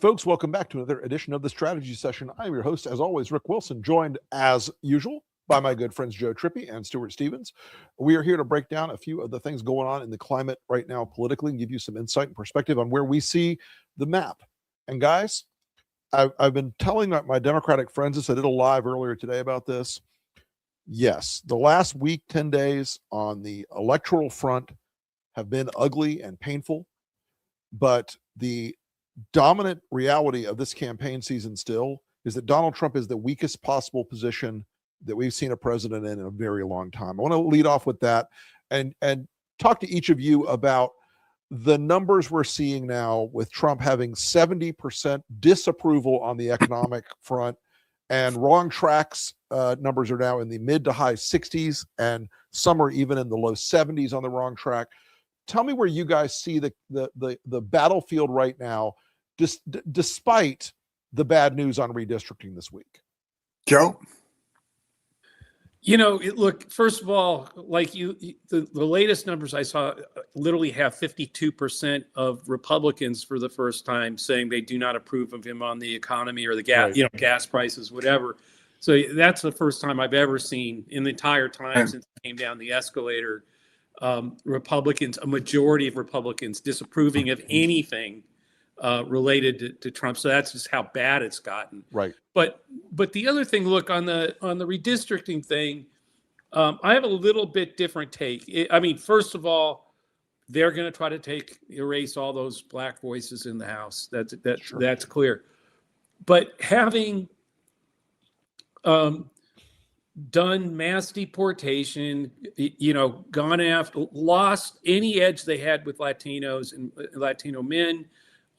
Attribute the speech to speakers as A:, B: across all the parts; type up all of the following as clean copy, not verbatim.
A: Folks, welcome back to another edition of the Strategy Session. I'm your host, as always, Rick Wilson, joined as usual by my good friends Joe Trippi and Stuart Stevens. We are here to break down a few of the things going on in the climate right now politically and give you some insight and perspective on where we see the map. And guys, I've been telling my Democratic friends this. I did a live earlier today about this. Yes, the last week, 10 days on the electoral front have been ugly and painful, but the dominant reality of this campaign season still is that Donald Trump is the weakest possible position that we've seen a president in a very long time. I want to lead off with that and talk to each of you about the numbers we're seeing now with Trump having 70% disapproval on the economic front, and wrong tracks numbers are now in the mid to high 60s, and some are even in the low 70s on the wrong track. Tell me where you guys see the battlefield right now, despite the bad news on redistricting this week.
B: Joe?
C: Look, first of all, like the latest numbers I saw literally have 52% of Republicans for the first time saying they do not approve of him on the economy or the gas,
A: Right.
C: Gas prices, whatever. So that's the first time I've ever seen in the entire time since it came down the escalator, Republicans, a majority of Republicans disapproving of anything related to Trump. So that's just how bad it's gotten.
A: Right.
C: But the other thing, look, on the redistricting thing, I have a little bit different take. First of all, they're going to try to erase all those black voices in the House. That's clear. But having done mass deportation, gone after, lost any edge they had with Latinos and Latino men,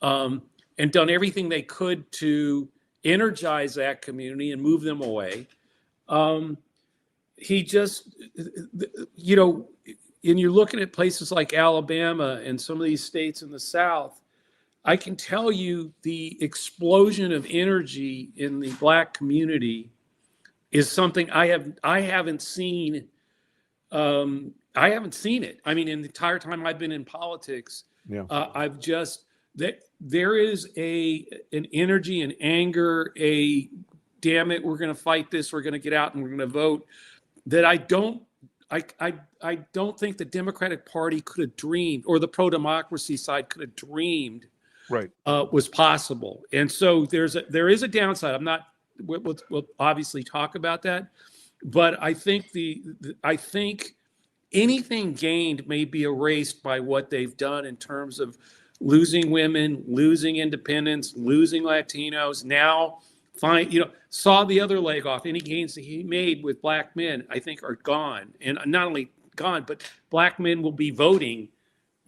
C: and done everything they could to energize that community and move them away. He just, and you're looking at places like Alabama and some of these states in the South, I can tell you the explosion of energy in the black community is something I haven't seen. I haven't seen it. In the entire time I've been in politics, I've just, that there is an energy and anger, damn it, we're going to fight this, we're going to get out and we're going to vote, that I don't think the Democratic Party could have dreamed, or the pro-democracy side could have dreamed,
A: right,
C: was possible. And so there is a downside. We'll obviously talk about that, but I think I think anything gained may be erased by what they've done in terms of losing women, losing independents, losing Latinos. Now, saw the other leg off. Any gains that he made with black men, I think, are gone. And not only gone, but black men will be voting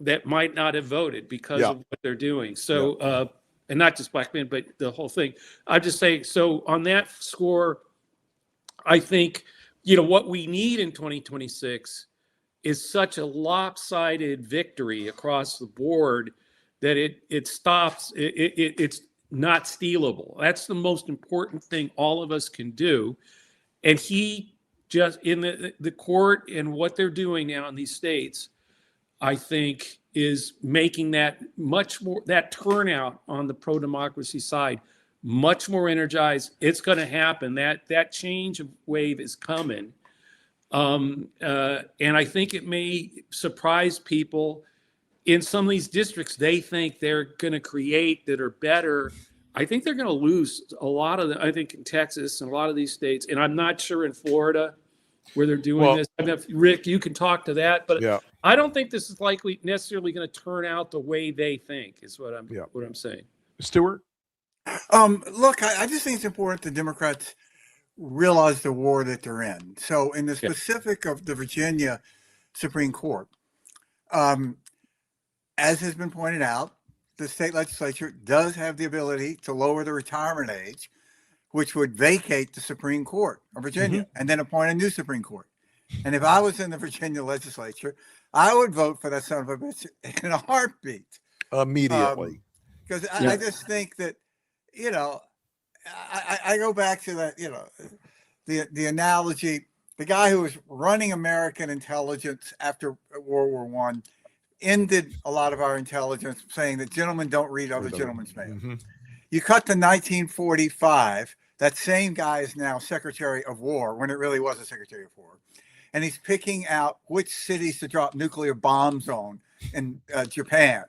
C: that might not have voted because of what they're doing. So, and not just black men, but the whole thing. I just say, so on that score, I think, what we need in 2026 is such a lopsided victory across the board that it stops, it's not stealable. That's the most important thing all of us can do. And he just, in the court and what they're doing now in these states, I think is making that much more, that turnout on the pro-democracy side, much more energized. It's going to happen. That change of wave is coming. And I think it may surprise people. In some of these districts they think they're going to create that are better. I think they're going to lose a lot of them. I think in Texas and a lot of these states, and I'm not sure in Florida where they're doing this. Rick, you can talk to that, but I don't think this is likely necessarily going to turn out the way they think, is what I'm saying.
A: Stuart?
B: Look, I just think it's important the Democrats realize the war that they're in. So in the specific of the Virginia Supreme Court, as has been pointed out, the state legislature does have the ability to lower the retirement age, which would vacate the Supreme Court of Virginia and then appoint a new Supreme Court. And if I was in the Virginia legislature, I would vote for that son of a bitch in a heartbeat.
A: Immediately.
B: Because I just think that, I go back to that, the analogy, the guy who was running American intelligence after World War I ended a lot of our intelligence saying that gentlemen don't read other gentlemen's mail. You cut to 1945. That same guy is now Secretary of War when it really was a Secretary of War. And he's picking out which cities to drop nuclear bombs on in Japan.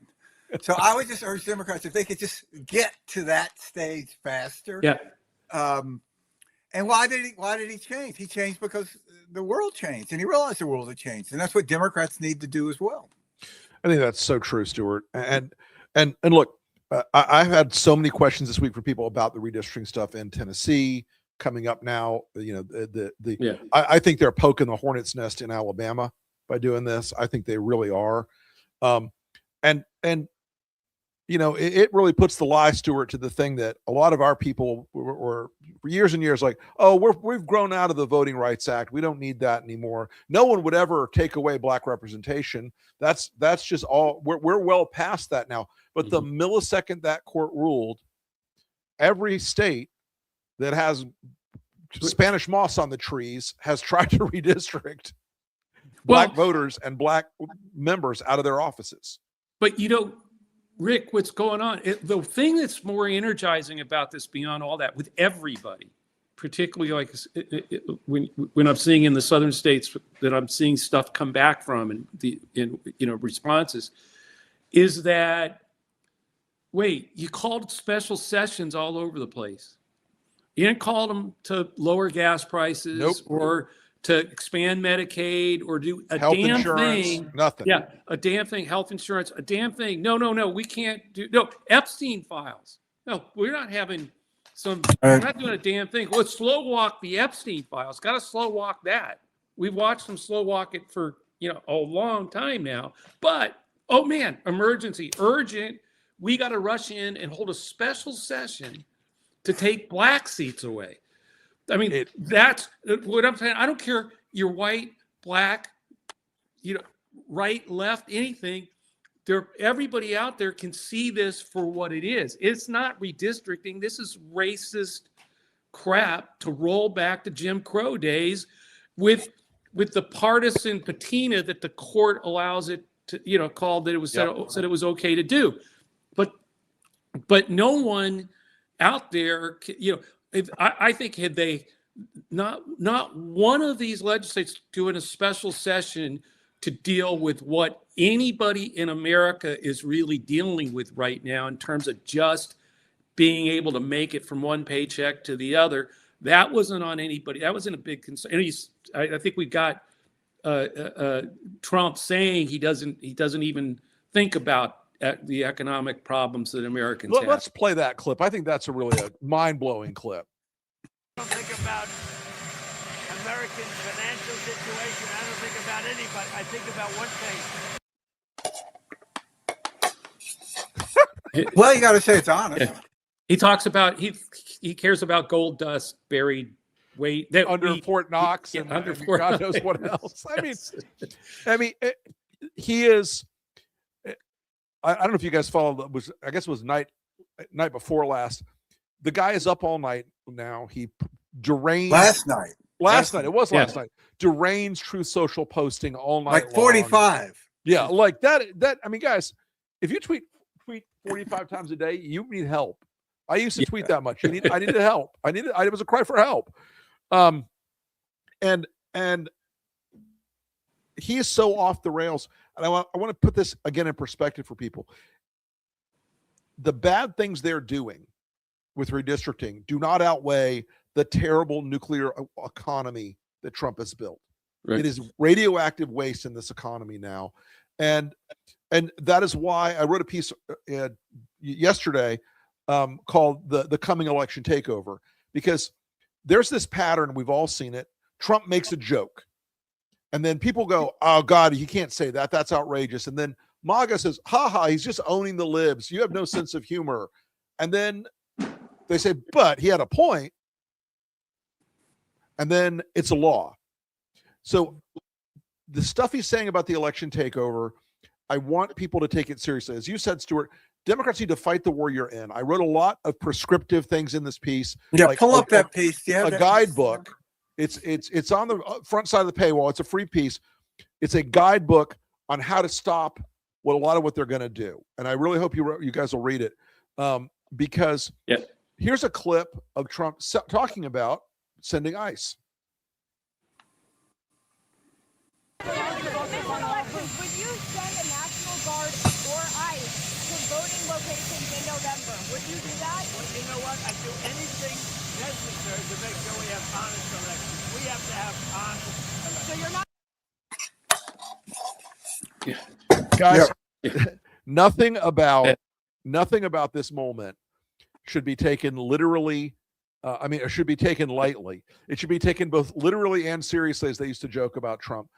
B: So I would just urge Democrats, if they could just get to that stage faster.
C: Yeah.
B: And why did he change? He changed because the world changed, and he realized the world had changed. And that's what Democrats need to do as well.
A: I think that's so true, Stuart. And look, I've had so many questions this week for people about the redistricting stuff in Tennessee coming up now. You know, I think they're poking the hornet's nest in Alabama by doing this. I think they really are. And you know, it really puts the lie, Stuart, to the thing that a lot of our people were for years and years like, oh, we've grown out of the Voting Rights Act. We don't need that anymore. No one would ever take away black representation. That's just all. We're well past that now. But the millisecond that court ruled, every state that has Spanish moss on the trees has tried to redistrict black voters and black members out of their offices. But
C: you know, Rick, what's going on? The thing that's more energizing about this, beyond all that, with everybody, particularly like when I'm seeing in the southern states that I'm seeing stuff come back from and responses, is that wait, you called special sessions all over the place. You didn't call them to lower gas prices or to expand Medicaid or do a
A: health
C: damn
A: insurance,
C: thing.
A: Nothing.
C: Yeah, a damn thing. Health insurance, a damn thing. No, we can't do. No, Epstein files. No, we're not having some. We're not doing a damn thing. Let's slow walk the Epstein files. Got to slow walk that. We've watched them slow walk it for a long time now. But oh man, emergency, urgent. We got to rush in and hold a special session to take black seats away. I mean, that's what I'm saying. I don't care you're white, black, right, left, anything. Everybody out there can see this for what it is. It's not redistricting. This is racist crap to roll back to Jim Crow days with the partisan patina that the court allows it to, called that it was said it was okay to do. But no one out there, I think had they not one of these legislators doing a special session to deal with what anybody in America is really dealing with right now in terms of just being able to make it from one paycheck to the other, that wasn't on anybody. That wasn't a big concern. I think we got Trump saying he doesn't even think about the economic problems that Americans have.
A: Let's play that clip. I think that's a mind-blowing clip.
D: I don't think about American financial situation. I don't think about anybody. I think about one thing.
B: Well, you got to say it's honest.
C: Yeah. He talks about he cares about gold dust buried
A: under Fort Knox and
C: under
A: Fort God knows what else. I mean, he is. I don't know if you guys followed. I guess it was night before last. The guy is up all night now. He deranged
B: last night.
A: It was last night. Deranged Truth Social posting all night.
B: Like 45.
A: Long. Yeah, like that. I mean, guys, if you tweet 45 times a day, you need help. I used to tweet that much. I needed help. It was a cry for help. And he is so off the rails. And I want to put this again in perspective for people. The bad things they're doing with redistricting do not outweigh the terrible nuclear economy that Trump has built. Right. It is radioactive waste in this economy now. And that is why I wrote a piece yesterday called the coming election takeover, because there's this pattern. We've all seen it. Trump makes a joke. And then people go, oh, God, you can't say that. That's outrageous. And then MAGA says, he's just owning the libs. You have no sense of humor. And then they say, but he had a point. And then it's a law. So the stuff he's saying about the election takeover, I want people to take it seriously. As you said, Stuart, Democrats need to fight the war you're in. I wrote a lot of prescriptive things in this piece.
B: Yeah, like, pull up that piece. Yeah,
A: a guidebook. It's on the front side of the paywall. It's a free piece. It's a guidebook on how to stop a lot of what they're going to do. And I really hope you guys will read it. because
C: Yeah.
A: here's a clip of Trump talking about sending ICE.
E: Would you send a National Guard or ICE to voting locations in November? Would you do that?
D: Well, you know what? I'd do anything necessary to make sure we have honest elections. We have to have honest elections.
E: So you're not.
A: Guys, nothing about this moment should be taken literally. It should be taken lightly. It should be taken both literally and seriously, as they used to joke about Trump.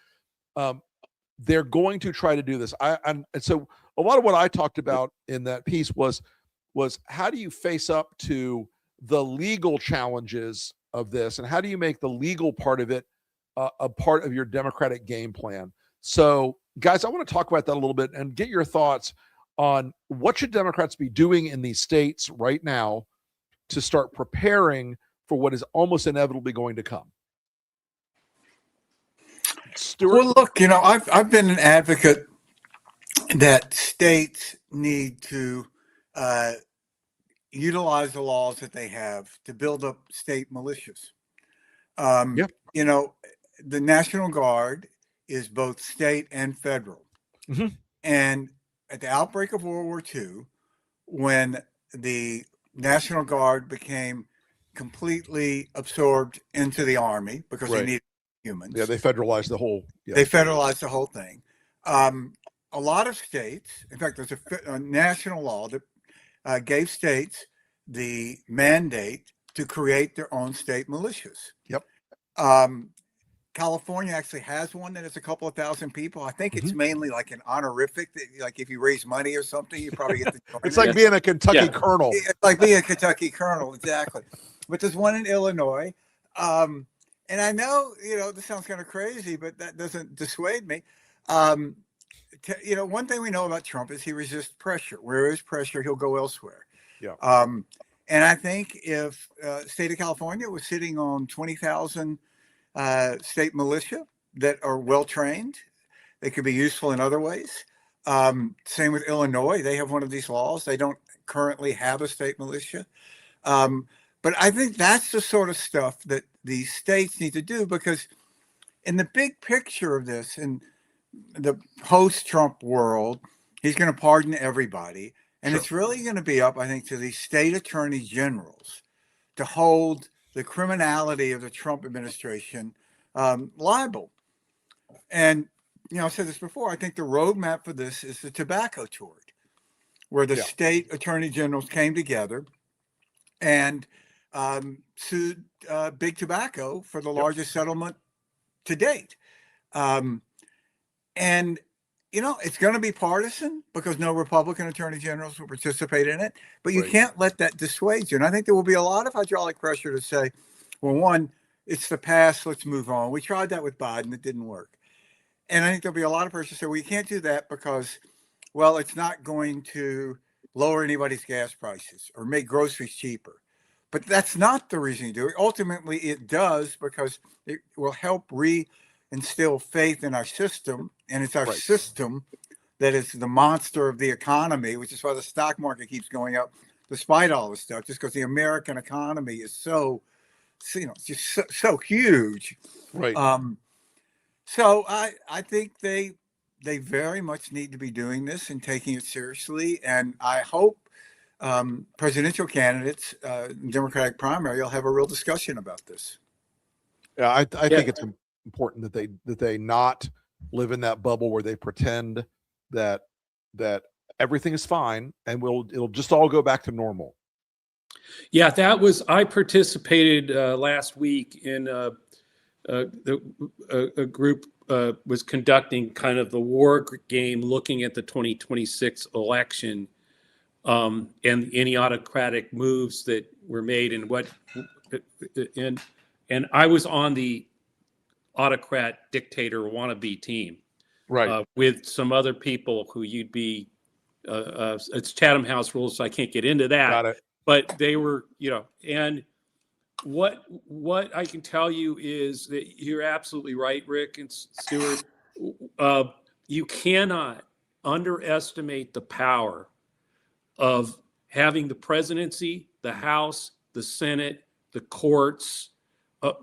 A: They're going to try to do this. And so a lot of what I talked about in that piece was how do you face up to the legal challenges of this, and how do you make the legal part of it a part of your Democratic game plan? So, guys, I want to talk about that a little bit and get your thoughts on what should Democrats be doing in these states right now to start preparing for what is almost inevitably going to come. Stuart?
B: Well, look, I've been an advocate that states need to utilize the laws that they have to build up state militias. The National Guard is both state and federal.
A: Mm-hmm.
B: And at the outbreak of World War II, when the National Guard became completely absorbed into the Army because they needed humans.
A: Yeah, they federalized the whole. Yeah.
B: They federalized the whole thing. A lot of states, in fact, there's a national law that gave states the mandate to create their own state militias.
A: Yep.
B: California actually has one that is a couple of thousand people. I think it's mainly like an honorific, like if you raise money or something, you probably get to join.
A: It's like being a Kentucky colonel.
B: It's like being a Kentucky colonel, exactly. But there's one in Illinois. And I know, this sounds kind of crazy, but that doesn't dissuade me. One thing we know about Trump is he resists pressure. Where there is pressure, he'll go elsewhere.
A: Yeah.
B: And I think if state of California was sitting on 20,000 state militia that are well trained, they could be useful in other ways. Same with Illinois. They have one of these laws. They don't currently have a state militia. But I think that's the sort of stuff that these states need to do, because in the big picture of this, in the post-Trump world, he's going to pardon everybody. And It's really going to be up, I think, to the state attorney generals to hold the criminality of the Trump administration liable. And, I've said this before, I think the roadmap for this is the tobacco tort, where the state attorney generals came together and sued Big Tobacco for the largest settlement to date. And it's going to be partisan because no Republican attorney generals will participate in it, but you can't let that dissuade you. And I think there will be a lot of hydraulic pressure to say, well, one, it's the past, let's move on. We tried that with Biden, it didn't work. And I think there'll be a lot of pressure to say, well, you can't do that because, well, it's not going to lower anybody's gas prices or make groceries cheaper. But that's not the reason you do it. Ultimately, it does because it will help instill faith in our system, and it's our system that is the monster of the economy, which is why the stock market keeps going up despite all this stuff, just because the American economy is so huge.
A: Right.
B: So I think they very much need to be doing this and taking it seriously, and I hope presidential candidates, Democratic primary, will have a real discussion about this.
A: Yeah, I think it's important that they not live in that bubble where they pretend that everything is fine and it'll just all go back to normal.
C: Yeah, I participated last week in a group was conducting kind of the war game, looking at the 2026 election and any autocratic moves that were made and I was on the autocrat dictator wannabe team, with some other people who you'd be it's Chatham House rules, so I can't get into that.
A: Got it.
C: But they were, and what I can tell you is that you're absolutely right, Rick and Stuart. You cannot underestimate the power of having the presidency, the House, the Senate, the courts,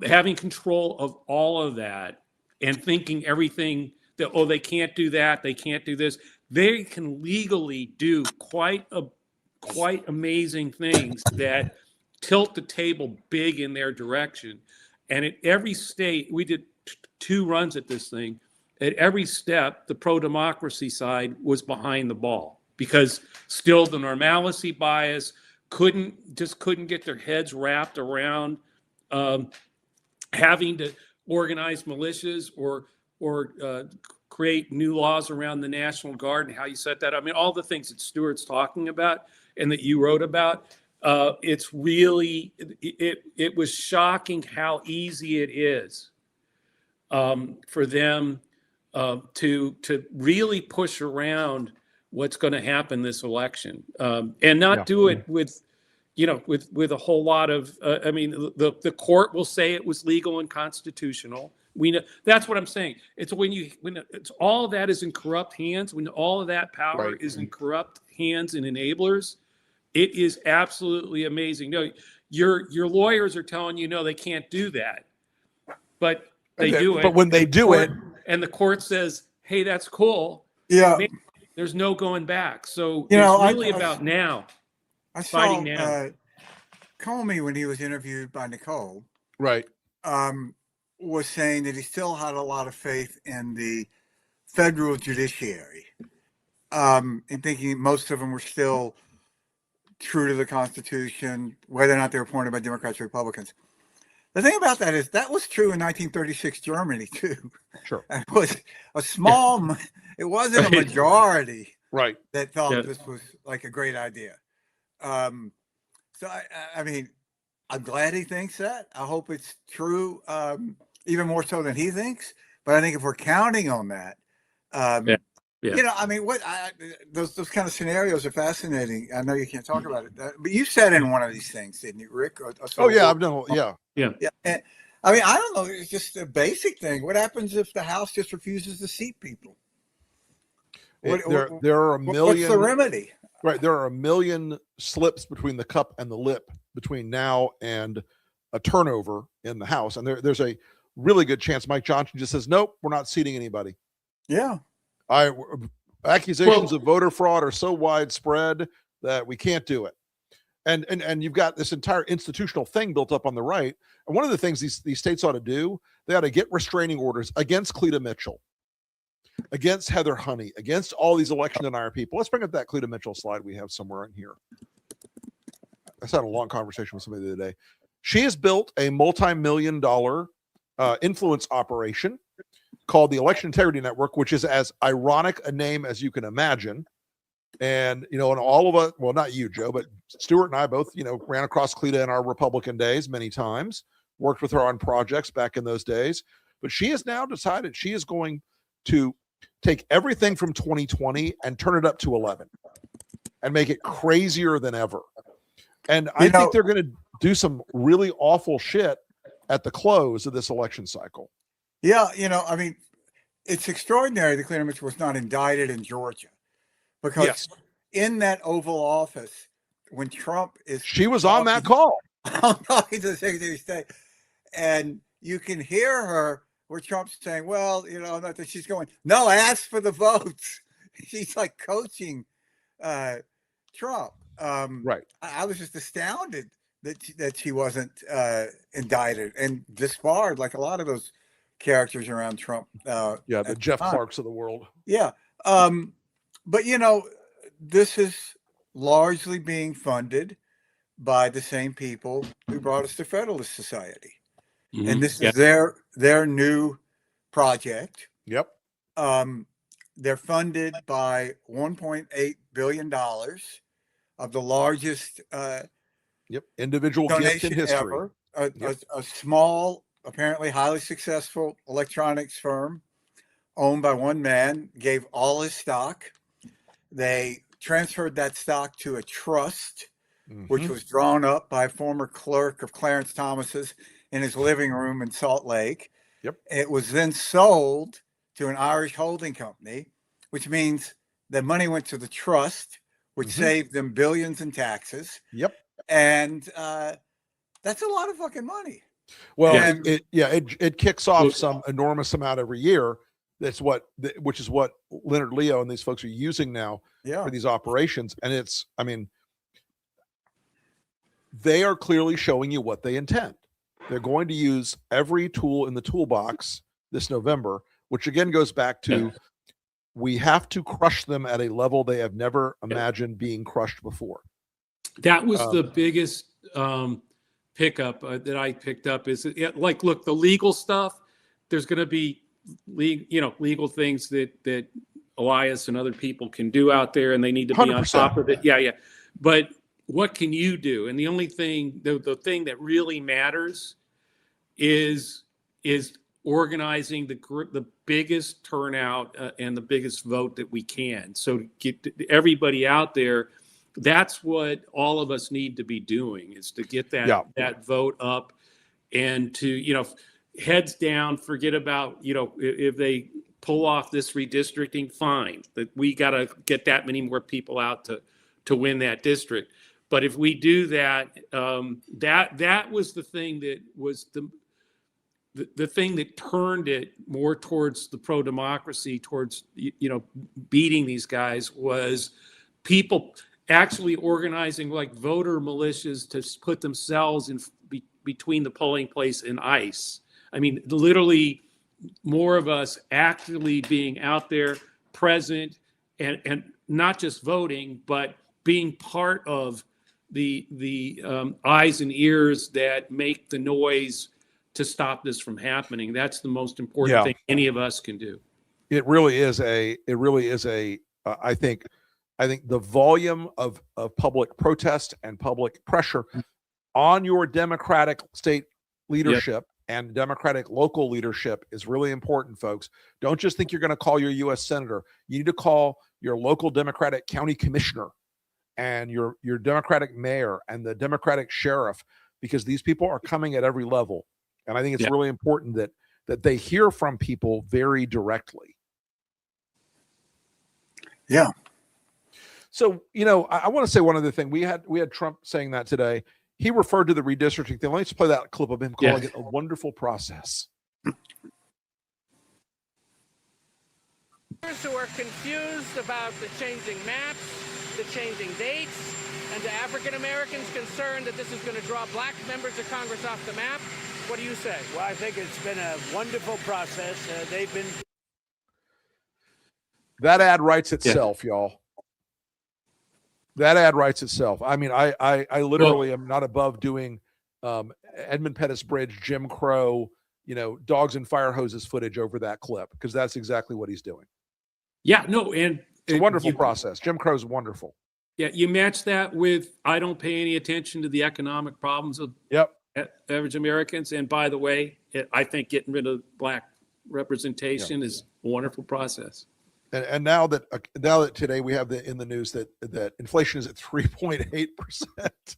C: having control of all of that, and thinking everything that, oh, they can't do that, they can't do this. They can legally do quite amazing things that tilt the table big in their direction. And at every state, we did 2 runs at this thing. At every step, the pro-democracy side was behind the ball because still the normalcy bias couldn't get their heads wrapped around having to organize militias or create new laws around the National Guard and how you set that up. I mean, all the things that Stuart's talking about and that you wrote about. It's really, it was shocking how easy it is for them to really push around what's going to happen this election and not do it with a whole lot of, I mean, the court will say it was legal and constitutional. We know, that's what I'm saying. It's when it's all of that is in corrupt hands, when all of that power is in corrupt hands and enablers, it is absolutely amazing. No, your lawyers are telling you, no, they can't do that, but they do it.
A: But when they do it,
C: and the court says, hey, that's cool.
B: Yeah.
C: Man, there's no going back. So
B: You know,
C: it's really about now.
B: I
C: Fighting
B: saw
C: now.
B: Comey, when he was interviewed by Nicole,
A: right?
B: was saying that he still had a lot of faith in the federal judiciary, and thinking most of them were still true to the Constitution, whether or not they were appointed by Democrats or Republicans. The thing about that is that was true in 1936 Germany too.
A: Sure.
B: It was a small, it wasn't a majority
A: Right.
B: that thought this was like a great idea. So I mean, I'm glad he thinks that. I hope it's true, even more so than he thinks. But I think if we're counting on that, you know, I mean, those kind of scenarios are fascinating. I know you can't talk about it, but you said in one of these things, didn't you, Rick?
A: I've done. Yeah.
B: And, I mean, I don't know. It's just a basic thing. What happens if the House just refuses to seat people?
A: There are a million.
B: What's the remedy?
A: Right. There are a million slips between the cup and the lip between now and a turnover in the House. And there's a really good chance Mike Johnson just says, nope, we're not seating anybody.
B: Yeah.
A: Accusations of voter fraud are so widespread that we can't do it. And you've got this entire institutional thing built up on the right. And one of the things these states ought to do, they ought to get restraining orders against Cleta Mitchell, against Heather Honey, against all these election denier people. Let's bring up that Cleta Mitchell slide we have somewhere in here. I had a long conversation with somebody the other day. She has built a multi-million-dollar influence operation called the Election Integrity Network, which is as ironic a name as you can imagine. And, you know, and all of us, well, not you, Joe, but Stuart and I both, you know, ran across Cleta in our Republican days many times, worked with her on projects back in those days. But she has now decided she is going to take everything from 2020 and turn it up to 11 and make it crazier than ever. And I think they're going to do some really awful shit at the close of this election cycle.
B: Yeah, you know, I mean, it's extraordinary that Cleta Mitchell was not indicted in Georgia, because in that Oval Office, when Trump is...
A: She was on that call.
B: Talking to the Secretary of State, and you can hear her where Trump's saying, well, you know, not that she's going, no, ask for the votes. She's like coaching Trump.
A: Right.
B: I was just astounded that she wasn't indicted and disbarred like a lot of those characters around Trump.
A: The Jeff Clarks of the world.
B: Yeah. But, you know, this is largely being funded by the same people who brought us to Federalist Society. Mm-hmm. And this is their new project.
A: Yep.
B: They're funded by $1.8 billion of the largest
A: individual gift in history.
B: Ever. A small, apparently highly successful electronics firm owned by one man gave all his stock. They transferred that stock to a trust, which was drawn up by a former clerk of Clarence Thomas's in his living room in Salt Lake.
A: Yep.
B: It was then sold to an Irish holding company, which means the money went to the trust, which saved them billions in taxes.
A: Yep.
B: And that's a lot of fucking money.
A: Well,
B: And-
A: it kicks off some enormous amount every year. That's which is what Leonard Leo and these folks are using now for these operations. And it's, I mean, they are clearly showing you what they intend. They're going to use every tool in the toolbox this November, which again goes back to we have to crush them at a level they have never imagined being crushed before.
C: That was the biggest pickup that I picked up is like, look, the legal stuff, there's going to be legal things that Elias and other people can do out there, and they need to be on top of it. Yeah. But what can you do? And the only thing, the thing that really matters is organizing the biggest turnout and the biggest vote that we can. So to get everybody out there, that's what all of us need to be doing, is to get that vote up, and to, heads down, forget about, if they pull off this redistricting, fine, that we got to get that many more people out to win that district. But if we do that, that was the thing that was the thing that turned it more towards the pro-democracy, towards, beating these guys, was people actually organizing like voter militias to put themselves in between the polling place and ICE. I mean, literally more of us actually being out there present and not just voting, but being part of the eyes and ears that make the noise to stop this from happening. That's the most important thing any of us can do.
A: It really is I think the volume of public protest and public pressure on your Democratic state leadership and Democratic local leadership is really important, folks. Don't just think you're going to call your U.S. senator. You need to call your local Democratic county commissioner and your Democratic mayor and the Democratic sheriff, because these people are coming at every level. And I think it's really important that they hear from people very directly.
B: Yeah.
A: So, I want to say one other thing. We had Trump saying that today. He referred to the redistricting thing. Let's play that clip of him calling it a wonderful process.
F: Who are confused about the changing maps, the changing dates, and to African Americans concerned that this is going to draw black members of Congress off the map. What do you say?
D: Well, I think it's been a wonderful process. They've been.
A: That ad writes itself, y'all. That ad writes itself. I mean, I literally am not above doing Edmund Pettus Bridge, Jim Crow, dogs and fire hoses footage over that clip, because that's exactly what he's doing.
C: Yeah, no, and
A: it's a wonderful process. Jim Crow's wonderful.
C: Yeah, you match that with I don't pay any attention to the economic problems of average Americans. And by the way, I think getting rid of black representation is a wonderful process.
A: And now that today we have in the news that inflation is at 3.8%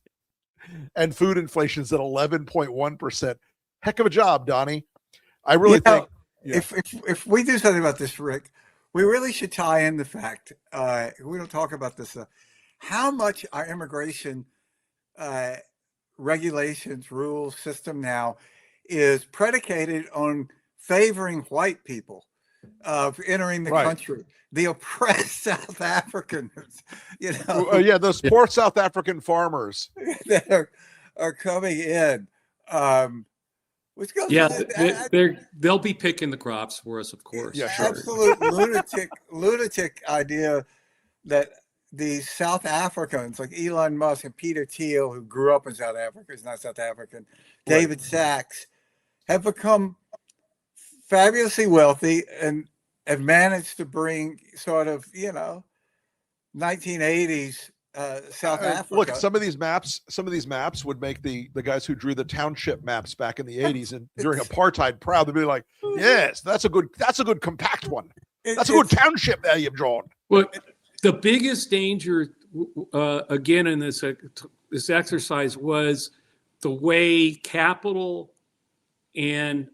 A: and food inflation is at 11.1%. Heck of a job, Donnie. I really think
B: if we do something about this, Rick, we really should tie in the fact we don't talk about this how much our immigration regulations, rules, system now is predicated on favoring white people entering the country. The oppressed South Africans,
A: those poor South African farmers
B: that are coming in. Which goes
C: they'll be picking the crops for us, of course.
A: Yeah, sure.
B: Absolute lunatic idea that these South Africans like Elon Musk and Peter Thiel, who grew up in South Africa, is not South African, David Sachs, have become fabulously wealthy and have managed to bring sort of 1980s South Africa.
A: Look, some of these maps would make the guys who drew the township maps back in the 80s and during apartheid proud. They'd be like, yes, that's a good compact one. That's a good township there you've drawn.
C: Well, the biggest danger again in this exercise was the way capital and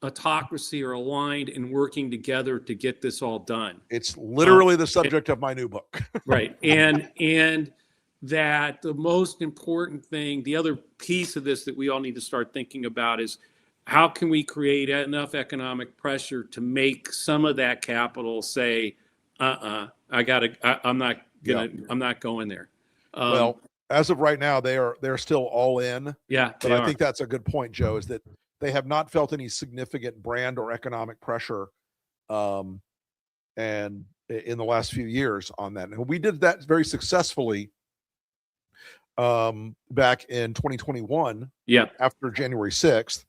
C: autocracy are aligned and working together to get this all done.
A: It's literally the subject of my new book.
C: Right. And that the most important thing, the other piece of this that we all need to start thinking about is how can we create enough economic pressure to make some of that capital say, I'm not going there.
A: Well, as of right now, they're still all in.
C: Yeah.
A: But I think that's a good point, Joe, is that they have not felt any significant brand or economic pressure and in the last few years on that. And we did that very successfully back in 2021.
C: Yeah.
A: After January 6th.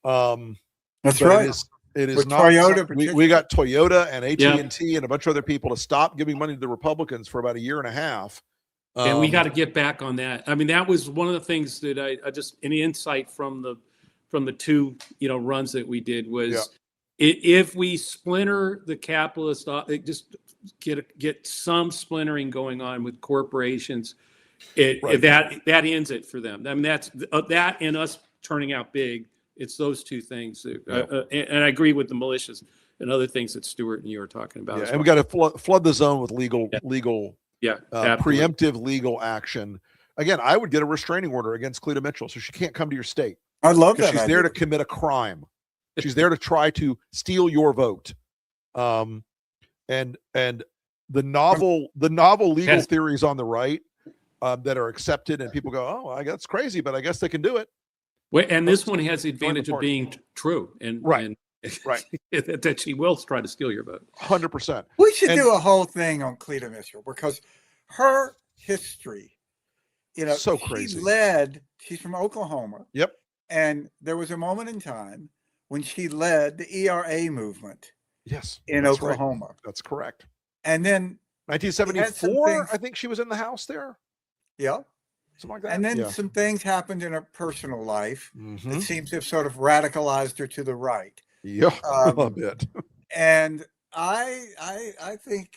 B: That's right.
A: It is
B: With
A: not.
B: Toyota,
A: We got Toyota and AT&T and a bunch of other people to stop giving money to the Republicans for about a year and a half.
C: And we got to get back on that. I mean, that was one of the things that I just, any insight from the two, runs that we did was if we splinter the capitalist, just get some splintering going on with corporations, that ends it for them. I mean, that's that and us turning out big. It's those two things. And I agree with the militias and other things that Stuart and you were talking about.
A: And we got to flood the zone with legal preemptive legal action. Again, I would get a restraining order against Cleta Mitchell, so she can't come to your state.
B: I love that.
A: She's there to commit a crime. She's there to try to steal your vote. And the novel legal theories on the right that are accepted, and people go, "Oh, that's crazy," but I guess they can do it.
C: Well, and this one has the advantage of being true, and that she will try to steal your vote.
A: 100%.
B: We should do a whole thing on Cleta Mitchell because her history,
A: so crazy.
B: She's from Oklahoma.
A: Yep.
B: And there was a moment in time when she led the ERA movement.
A: Yes.
B: In Oklahoma.
A: Right. That's correct.
B: And then
A: 1974, I think she was in the House there.
B: Yeah.
A: Something like that.
B: And then some things happened in her personal life that seems to have sort of radicalized her to the right.
A: Yeah, a bit.
B: And I think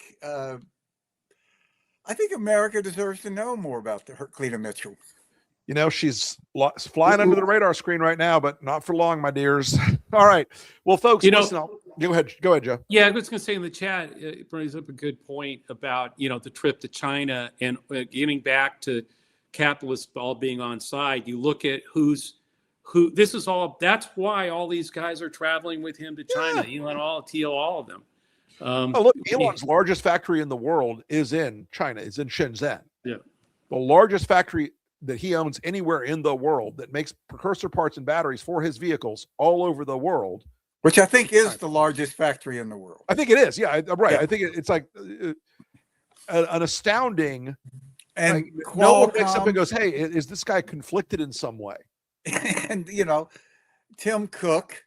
B: America deserves to know more about Cleta Mitchell.
A: She's flying under the radar screen right now, but not for long, my dears. All right. Well, folks, listen, go ahead, Joe.
C: Yeah, I was going to say in the chat, it brings up a good point about, the trip to China and getting back to capitalists all being on side. You look at who this is all. That's why all these guys are traveling with him to China. Elon, all of them.
A: Look, Elon's largest factory in the world is in China. It's in Shenzhen.
C: Yeah.
A: The largest factory that he owns anywhere in the world that makes precursor parts and batteries for his vehicles all over the world.
B: Which I think is the largest factory in the world.
A: I think it is. Yeah, right. Yeah. I think it's like an astounding.
B: And
A: no one wakes up and goes, "Hey, is this guy conflicted in some way?"
B: And Tim Cook,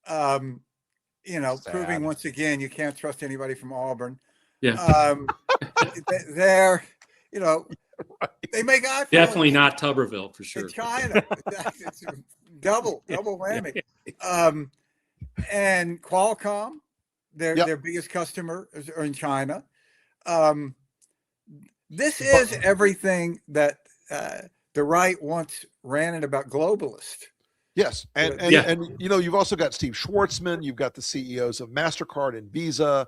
B: proving once again you can't trust anybody from Auburn.
C: Yeah.
B: They're, they make iPhones.
C: Definitely not Tuberville for sure.
B: In China, it's double whammy. And Qualcomm, their biggest customer is in China. This is everything that the right once ranted about globalist.
A: Yes, and you've also got Steve Schwartzman. You've got the CEOs of MasterCard and Visa.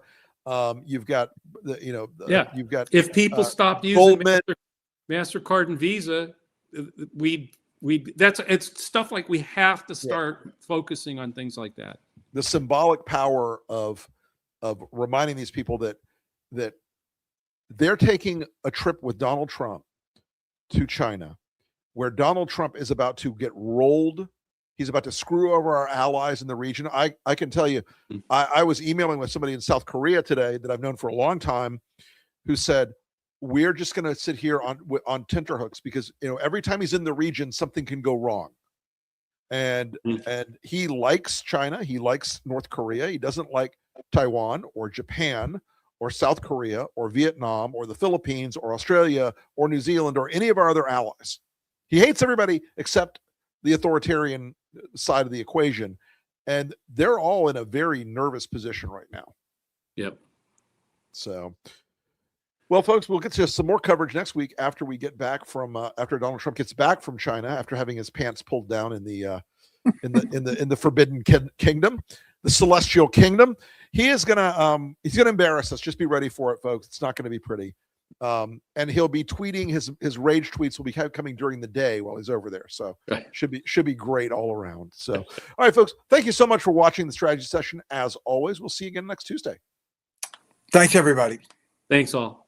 A: You've got you've got
C: if people stopped using MasterCard and Visa, it's stuff like we have to start focusing on things like that.
A: The symbolic power of reminding these people that they're taking a trip with Donald Trump to China, where Donald Trump is about to get rolled. He's about to screw over our allies in the region. I can tell you, I was emailing with somebody in South Korea today that I've known for a long time, who said, "We're just going to sit here on tenterhooks because every time he's in the region, something can go wrong." And he likes China, he likes North Korea, he doesn't like Taiwan or Japan or South Korea or Vietnam or the Philippines or Australia or New Zealand or any of our other allies. He hates everybody except the authoritarian side of the equation, and they're all in a very nervous position right now.
C: Yep.
A: So, well, folks, we'll get to some more coverage next week after we get back from after Donald Trump gets back from China after having his pants pulled down in the in the forbidden kingdom, the celestial kingdom. He is gonna he's gonna embarrass us. Just be ready for it, folks. It's not going to be pretty. And he'll be tweeting his rage tweets will be coming during the day while he's over there. So should be great all around. So all right, folks, thank you so much for watching the strategy session. As always, we'll see you again next Tuesday.
B: Thanks, everybody.
C: Thanks all.